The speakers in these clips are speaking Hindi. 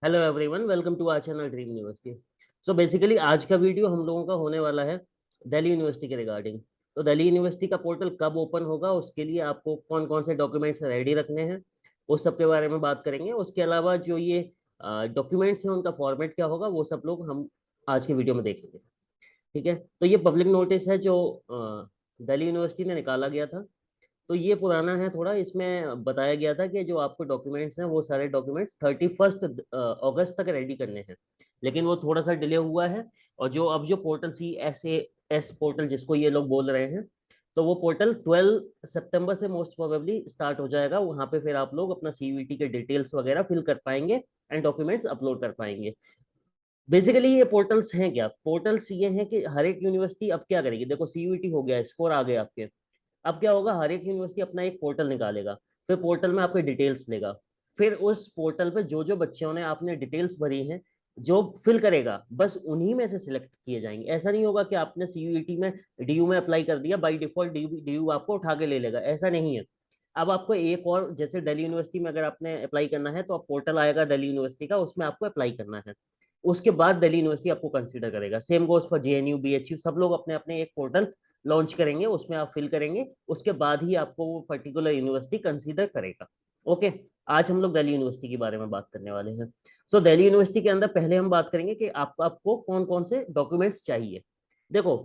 Hello everyone, welcome to our channel dream university. So basically आज का वीडियो हम लोगों का होने वाला है दिल्ली यूनिवर्सिटी के रिगार्डिंग। तो दिल्ली यूनिवर्सिटी का पोर्टल कब ओपन होगा, उसके लिए आपको कौन कौन से डॉक्यूमेंट्स रेडी रखने हैं, उस सब के बारे में बात करेंगे। उसके अलावा जो ये डॉक्यूमेंट्स हैं उनका फॉर्मेट क्या होगा, वो सब लोग हम आज के वीडियो में देखेंगे। ठीक है, तो ये पब्लिक नोटिस है जो दिल्ली यूनिवर्सिटी ने निकाला गया था। तो ये पुराना है थोड़ा, इसमें बताया गया था कि जो आपको डॉक्यूमेंट्स हैं वो सारे डॉक्यूमेंट्स 31 अगस्त तक रेडी करने हैं, लेकिन वो थोड़ा सा डिले हुआ है। और जो अब जो पोर्टल CSAS पोर्टल जिसको ये लोग बोल रहे हैं, तो वो पोर्टल 12 सितंबर से मोस्ट प्रोबेबली स्टार्ट हो जाएगा। वहाँ पे फिर आप लोग अपना CVT के डिटेल्स वगैरह फिल कर पाएंगे एंड डॉक्यूमेंट्स अपलोड कर पाएंगे। बेसिकली ये पोर्टल्स हैं क्या, पोर्टल्स ये हैं कि हर एक यूनिवर्सिटी अब क्या करेगी। देखो CVT हो गया, स्कोर आ गए आपके, अब क्या होगा, हर एक यूनिवर्सिटी अपना एक पोर्टल निकालेगा। फिर पोर्टल में आपके डिटेल्स लेगा। फिर उस पोर्टल पे जो जो बच्चों ने आपने डिटेल्स भरी हैं, जो फिल करेगा बस उन्हीं में से सिलेक्ट किए जाएंगे। ऐसा नहीं होगा कि आपने CUET में DU में अप्लाई कर दिया, बाई डिफॉल्ट DU आपको उठा के ले लेगा, ऐसा नहीं है। अब आपको एक और, जैसे दिल्ली यूनिवर्सिटी में अगर आपने अप्लाई करना है तो आप पोर्टल आएगा दिल्ली यूनिवर्सिटी का, उसमें आपको अप्लाई करना है। उसके बाद दिल्ली यूनिवर्सिटी आपको कंसीडर करेगा। Same goes for JNU BHU, सब लोग अपने अपने एक पोर्टल लॉन्च करेंगे, उसमें आप फिल करेंगे, उसके बाद ही आपको वो पर्टिकुलर यूनिवर्सिटी कंसीडर करेगा। ओके, आज हम लोग दिल्ली यूनिवर्सिटी के बारे में बात करने वाले हैं। सो दिल्ली यूनिवर्सिटी के अंदर पहले हम बात करेंगे कि आपको कौन कौन से डॉक्यूमेंट्स चाहिए। देखो,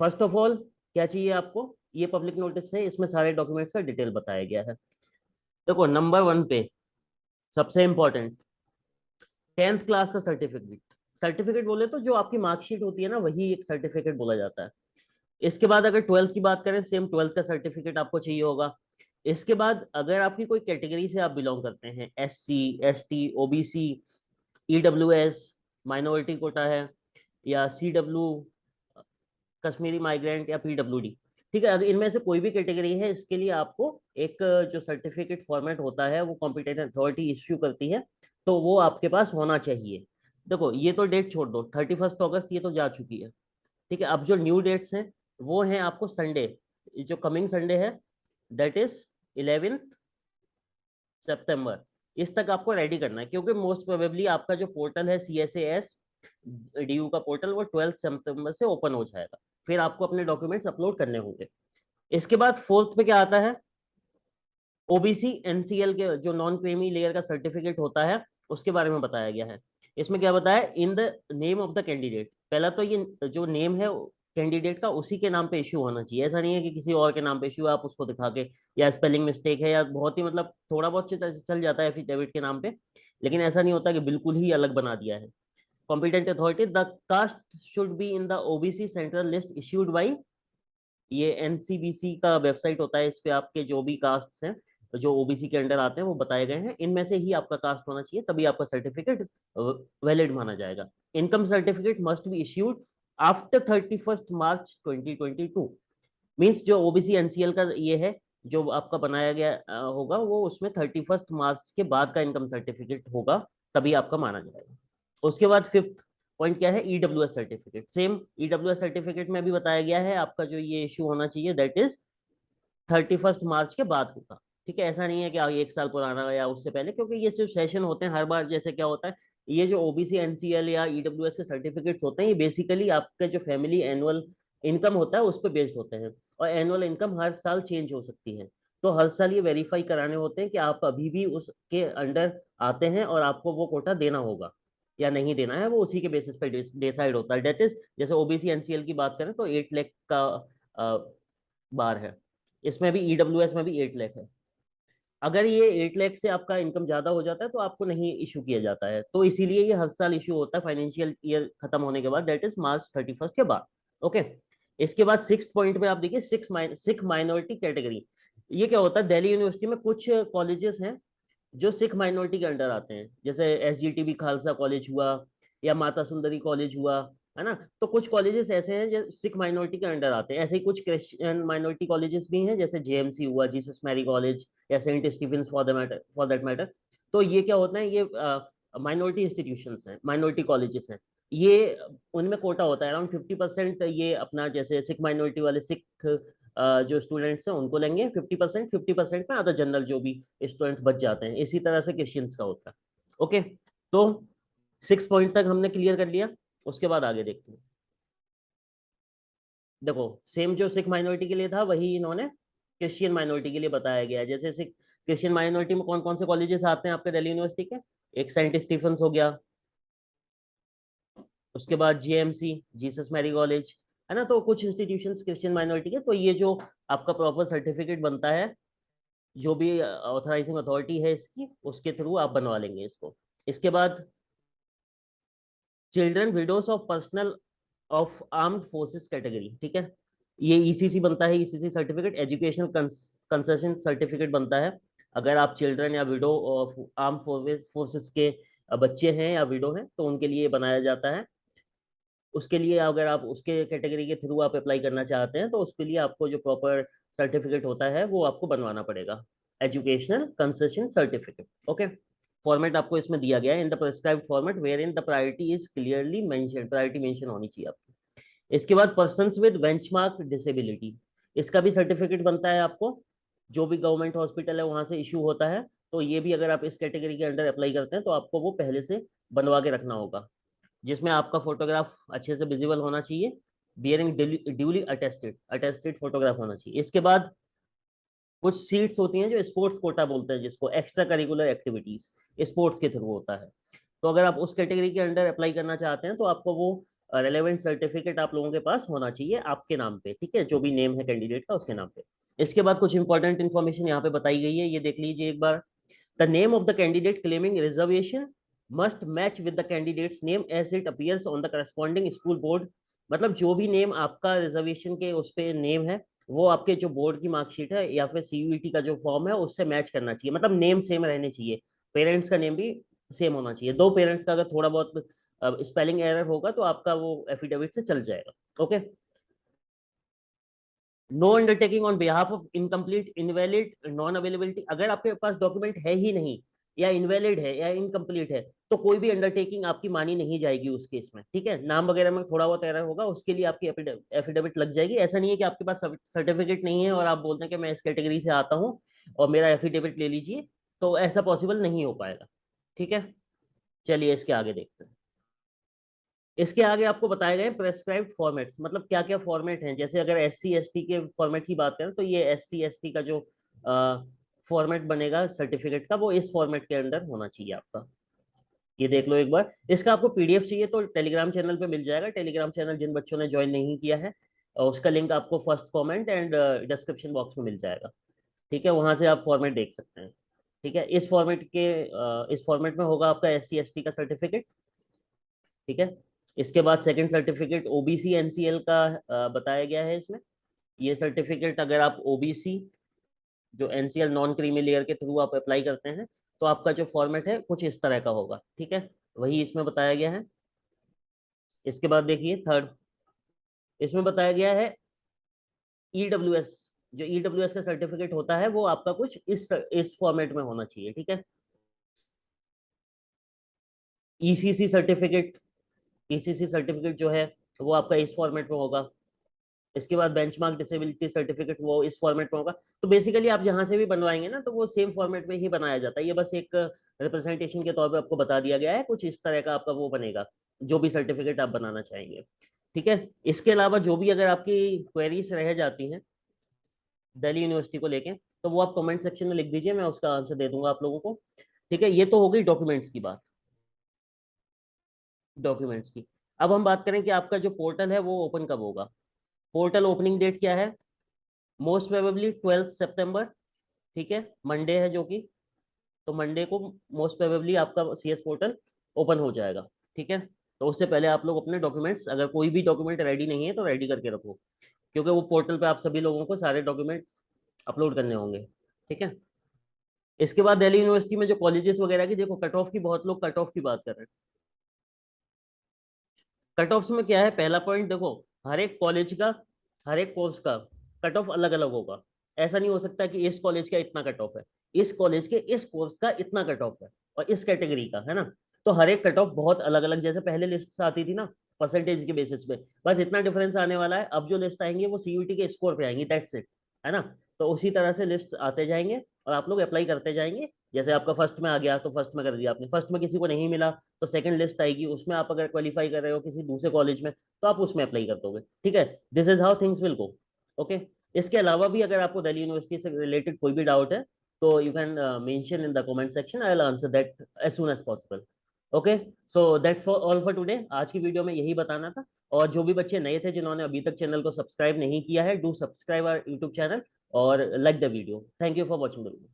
फर्स्ट ऑफ ऑल क्या चाहिए आपको, ये पब्लिक नोटिस है, इसमें सारे डॉक्यूमेंट्स का डिटेल बताया गया है। देखो, नंबर 1 पे सबसे इंपॉर्टेंट 10th क्लास का सर्टिफिकेट। सर्टिफिकेट बोले तो जो आपकी मार्कशीट होती है ना, वही एक सर्टिफिकेट बोला जाता है। इसके बाद अगर 12th की बात करें, सेम 12th का सर्टिफिकेट आपको चाहिए होगा। इसके बाद अगर आपकी कोई कैटेगरी से आप बिलोंग करते हैं, SC ST OBC EWS minority quota है, या CW कश्मीरी माइग्रेंट या PWD, ठीक है, अगर इनमें से कोई भी कैटेगरी है, इसके लिए आपको एक जो सर्टिफिकेट फॉर्मेट होता है वो कॉम्पिटेंट अथॉरिटी इश्यू करती है, तो वो आपके पास होना चाहिए। देखो, ये तो डेट छोड़ दो, 31 अगस्त ये तो जा चुकी है। ठीक है, अब जो न्यू डेट्स हैं वो हैं आपको संडे, जो कमिंग संडे है, दैट इज 11 सितंबर। इस तक आपको रेडी करना है, क्योंकि मोस्ट प्रोबेबली आपका जो पोर्टल है CSAS DU का पोर्टल, वो 12 सितंबर से ओपन हो जाएगा। फिर आपको अपने डॉक्यूमेंट्स अपलोड करने होंगे। इसके बाद फोर्थ पे क्या आता है, OBC NCL के जो नॉन क्रीमी लेयर का सर्टिफिकेट होता है, उसके बारे में बताया गया है। इसमें क्या बताया, in the name of the candidate. पहला तो ये जो नेम है कैंडिडेट का, उसी के नाम पे इश्यू होना चाहिए। ऐसा नहीं है कि किसी और के नाम पे इश्यू है, आप उसको दिखा के, या स्पेलिंग मिस्टेक है, या बहुत ही मतलब थोड़ा बहुत चल जाता है एफिडेविट के नाम पे, लेकिन ऐसा नहीं होता कि बिल्कुल ही अलग बना दिया है। Competent authority, the caste should be in the OBC central list issued by, ये NCBC का वेबसाइट होता है, इस पे आपके जो भी कास्ट हैं, जो OBC के अंडर आते हैं, वो बताए गए हैं, इनमें से ही आपका कास्ट होना चाहिए, तभी आपका सर्टिफिकेट वैलिड माना जाएगा। Income certificate must be issued after 31 March 2022। Means जो OBC NCL का ये है, जो आपका बनाया गया होगा, वो उसमें 31 मार्च के बाद का इनकम सर्टिफिकेट होगा, तभी आपका माना जाएगा। उसके बाद फिफ्थ पॉइंट क्या है, EWS certificate. Same EWS certificate में भी बताया गया है, आपका जो ये इशू होना चाहिए, दैट इज 31 मार्च के बाद होगा। ठीक है, ऐसा नहीं है कि एक साल पुराना या उससे पहले, क्योंकि ये जो सेशन होते हैं हर बार, जैसे क्या होता है, ये जो OBC NCL या EWS के सर्टिफिकेट्स होते हैं, ये बेसिकली आपका जो फैमिली एनुअल इनकम होता है उस पर बेस्ड होते हैं, और एनुअल इनकम हर साल चेंज हो सकती है। तो हर साल ये वेरीफाई कराने होते हैं कि आप अभी भी उसके अंडर आते हैं, और आपको वो कोटा देना होगा या नहीं देना है, वो उसी के बेसिस पे डिसाइड होता है। डेट इज, जैसे OBC NCL की बात करें तो 8 लाख का बार है, इसमें भी EWS में भी 8 लाख है। अगर ये 8 लाख से आपका इनकम ज्यादा हो जाता है तो आपको नहीं इशू किया जाता है, तो इसीलिए ये हर साल इशू होता है फाइनेंशियल ईयर खत्म होने के बाद, दैट इज March 31 के बाद। ओके, इसके बाद सिक्स पॉइंट में आप देखिए, सिख माइनॉरिटी कैटेगरी। ये क्या होता है, दिल्ली यूनिवर्सिटी में कुछ कॉलेजेस हैं जो सिख माइनॉरिटी के अंडर आते हैं, जैसे SGTB खालसा कॉलेज हुआ, या माता सुंदरी कॉलेज हुआ, है ना। तो कुछ कॉलेजेस ऐसे हैं जो सिख माइनॉरिटी के अंडर आते हैं। ऐसे ही कुछ क्रिश्चियन माइनॉरिटी कॉलेजेस भी हैं, जैसे JMC हुआ, जीसस मैरी कॉलेज, या Saint Stephen's for that matter. तो ये क्या होता है, ये माइनॉरिटी इंस्टीट्यूशंस हैं, माइनॉरिटी कॉलेजेस हैं। ये उनमें कोटा होता है अराउंड 50%, ये अपना जैसे सिख माइनॉरिटी वाले सिख जो स्टूडेंट्स हैं उनको लेंगे 50%, 50% में अदर जनरल जो भी स्टूडेंट्स बच जाते हैं। इसी तरह से क्रिश्चियंस का होता है। ओके, तो 6 पॉइंट तक हमने क्लियर कर लिया, उसके बाद आगे देखते हैं। देखो सेम जो सिख माइनॉरिटी के लिए था वही इन्होंने क्रिश्चियन माइनॉरिटी के लिए बताया गया है। जैसे सिख क्रिश्चियन माइनॉरिटी में कौन कौन से कॉलेजेस आते हैं आपके दिल्ली यूनिवर्सिटी के, एक सेंट स्टीफेंस हो गया, उसके बाद जेएमसी जीसस मैरी कॉलेज, है ना। तो कुछ इंस्टीट्यूशंस क्रिश्चियन माइनॉरिटी के, तो ये जो आपका प्रॉपर सर्टिफिकेट बनता है, जो भी ऑथराइजिंग अथॉरिटी है इसकी, उसके थ्रू आप बनवा लेंगे इसको। इसके बाद children widows of personal of armed forces category, ठीक है, ये ईसीसी बनता है, ECC certificate, educational concession certificate बनता है। अगर आप चिल्ड्रन या विडो ऑफ आर्म फोर्सेस के बच्चे हैं या विडो हैं तो उनके लिए बनाया जाता है। उसके लिए अगर आप उसके कैटेगरी के थ्रू आप अप्लाई करना चाहते हैं तो उसके लिए आपको जो प्रॉपर सर्टिफिकेट होता है वो आपको बनवाना पड़ेगा, educational concession certificate. Okay, format आपको इसमें दिया गया है, in the prescribed format where in the priority is clearly mention, priority mention होनी चाहिए आपकी। इसके बाद पर्सन्स विद बेंचमार्क डिसेबिलिटी, इसका भी सर्टिफिकेट बनता है आपको, जो भी गवर्नमेंट हॉस्पिटल है वहां से इशू होता है। तो ये भी अगर आप इस कैटेगरी के अंडर अप्लाई करते हैं तो आपको वो पहले से बनवा के रखना होगा, जिसमें आपका फोटोग्राफ अच्छे से विजिबल होना चाहिए, bearing duly attested, attested photograph होना चाहिए। इसके बाद कुछ सीट्स होती हैं जो स्पोर्ट्स कोटा बोलते हैं जिसको, एक्स्ट्रा करिकुलर एक्टिविटीज स्पोर्ट्स के थ्रू होता है। तो अगर आप उस कैटेगरी के अंडर अप्लाई करना चाहते हैं तो आपको वो रेलेवेंट सर्टिफिकेट आप लोगों के पास होना चाहिए आपके नाम पे, ठीक है, जो भी नेम है कैंडिडेट का उसके नाम पे। इसके बाद कुछ इंपॉर्टेंट इन्फॉर्मेशन यहाँ पे बताई गई है, ये देख लीजिए एक बार। The name of the candidate claiming reservation must match with the candidate's name as it appears on the corresponding school board. मतलब जो भी नेम आपका रिजर्वेशन के उस पे नेम है वो आपके जो बोर्ड की मार्कशीट है या फिर सीयूईटी का जो फॉर्म है उससे मैच करना चाहिए, मतलब नेम सेम रहने चाहिए, पेरेंट्स का नेम भी सेम होना चाहिए। दो पेरेंट्स का अगर थोड़ा बहुत स्पेलिंग एरर होगा तो आपका वो एफिडेविट से चल जाएगा। Okay, no undertaking on behalf of incomplete invalid non availability, अगर आपके पास डॉक्यूमेंट है ही नहीं या इनवैलिड है या इनकम्प्लीट है तो कोई भी अंडरटेकिंग आपकी मानी नहीं जाएगी उस केस में, ठीक है। नाम वगैरह में थोड़ा बहुत एरर होगा उसके लिए आपकी एफिडेविट लग जाएगी। ऐसा नहीं है कि आपके पास सर्टिफिकेट नहीं है और आप बोलते हैं कि मैं इस कैटेगरी से आता हूँ और मेरा एफिडेविट ले लीजिए, तो ऐसा पॉसिबल नहीं हो पाएगा, ठीक है। चलिए इसके आगे देखते हैं। इसके आगे आपको बताए गए प्रेस्क्राइब्ड फॉर्मेट्स, मतलब क्या क्या फॉर्मेट हैं। जैसे अगर SC ST के फॉर्मेट की बात करें तो ये SC ST का जो फॉर्मेट बनेगा सर्टिफिकेट का वो इस फॉर्मेट के अंदर होना चाहिए आपका। ये देख लो एक बार, इसका आपको PDF चाहिए तो टेलीग्राम चैनल पे मिल जाएगा। टेलीग्राम चैनल जिन बच्चों ने ज्वाइन नहीं किया है उसका लिंक आपको first comment and description box में मिल जाएगा, ठीक है, वहां से आप फॉर्मेट देख सकते हैं, ठीक है। इस फॉर्मेट में होगा आपका SC ST का सर्टिफिकेट, ठीक है। इसके बाद सेकंड सर्टिफिकेट OBC NCL का बताया गया है इसमें। ये सर्टिफिकेट अगर आप OBC जो NCL नॉन क्रीमी लेयर के थ्रू आप अप्लाई करते हैं तो आपका जो फॉर्मेट है कुछ इस तरह का होगा, ठीक है, वही इसमें बताया गया है। इसके बाद देखिए थर्ड, इसमें बताया गया है EWS, जो EWS का सर्टिफिकेट होता है वो आपका कुछ इस फॉर्मेट में होना चाहिए, ठीक है। ECC सर्टिफिकेट, ECC सर्टिफिकेट जो है वो आपका इस फॉर्मेट में होगा। इसके बाद बेंचमार्क डिसेबिलिटी सर्टिफिकेट वो इस फॉर्मेट में होगा। तो बेसिकली आप जहां से भी बनवाएंगे ना तो वो सेम फॉर्मेट में ही बनाया जाता है, ये बस एक रिप्रेजेंटेशन के तौर पे आपको बता दिया गया है, कुछ इस तरह का आपका वो बनेगा जो भी सर्टिफिकेट आप बनाना चाहेंगे, ठीक है। इसके अलावा जो भी अगर आपकी क्वेरीज रह जाती हैं दिल्ली यूनिवर्सिटी को लेके तो वो आप कमेंट सेक्शन में लिख दीजिए, मैं उसका आंसर दे दूंगा आप लोगों को, ठीक है। ये तो हो गई डॉक्यूमेंट्स की बात, डॉक्यूमेंट्स की। अब हम बात करें कि आपका जो पोर्टल है वो ओपन कब होगा। पोर्टल ओपनिंग डेट क्या है, मोस्ट प्रोबेबली 12 सितंबर, ठीक है, मंडे है जो कि, तो मंडे को मोस्ट प्रोबेबली आपका CS पोर्टल ओपन हो जाएगा, ठीक है। तो उससे पहले आप लोग अपने डॉक्यूमेंट्स, अगर कोई भी डॉक्यूमेंट रेडी नहीं है तो रेडी करके रखो, क्योंकि वो पोर्टल पे आप सभी लोगों को सारे डॉक्यूमेंट्स अपलोड करने होंगे, ठीक है। इसके बाद दिल्ली यूनिवर्सिटी में जो कॉलेजेस वगैरह की, देखो कट ऑफ की, बहुत लोग कट ऑफ की बात कर रहे हैं। कट ऑफ में क्या है, पहला पॉइंट देखो, हर एक कॉलेज का, हर एक कोर्स का कट ऑफ अलग अलग होगा। ऐसा नहीं हो सकता कि इस कॉलेज का इतना कट ऑफ है, इस कॉलेज के इस कोर्स का इतना कट ऑफ है और इस कैटेगरी का, है ना। तो हर एक कट ऑफ बहुत अलग अलग, जैसे पहले लिस्ट आती थी ना परसेंटेज के बेसिस पे, बस इतना डिफरेंस आने वाला है। अब जो लिस्ट आएंगे वो CUT के स्कोर पे आएंगी, दैट्स इट, है ना। तो उसी तरह से लिस्ट आते जाएंगे और आप लोग अप्लाई करते जाएंगे जैसे आपका फर्स्ट में आ गया तो फर्स्ट में कर दिया आपने, फर्स्ट में किसी को नहीं मिला तो सेकंड लिस्ट आएगी, उसमें आप अगर क्वालिफाई कर रहे हो किसी दूसरे कॉलेज में तो आप उसमें अप्लाई कर दोगे, ठीक है। This is how things will go. Okay. इसके अलावा भी अगर आपको दिल्ली यूनिवर्सिटी से रिलेटेड कोई भी डाउट है तो you can mention in the comment section, I will answer that as soon as possible. Okay. So that's for all for today. आज की वीडियो में यही बताना था। और जो भी बच्चे नए थे जिन्होंने अभी तक चैनल को सब्सक्राइब नहीं किया है, do subscribe our YouTube channel और like the video. Thank you for watching the video.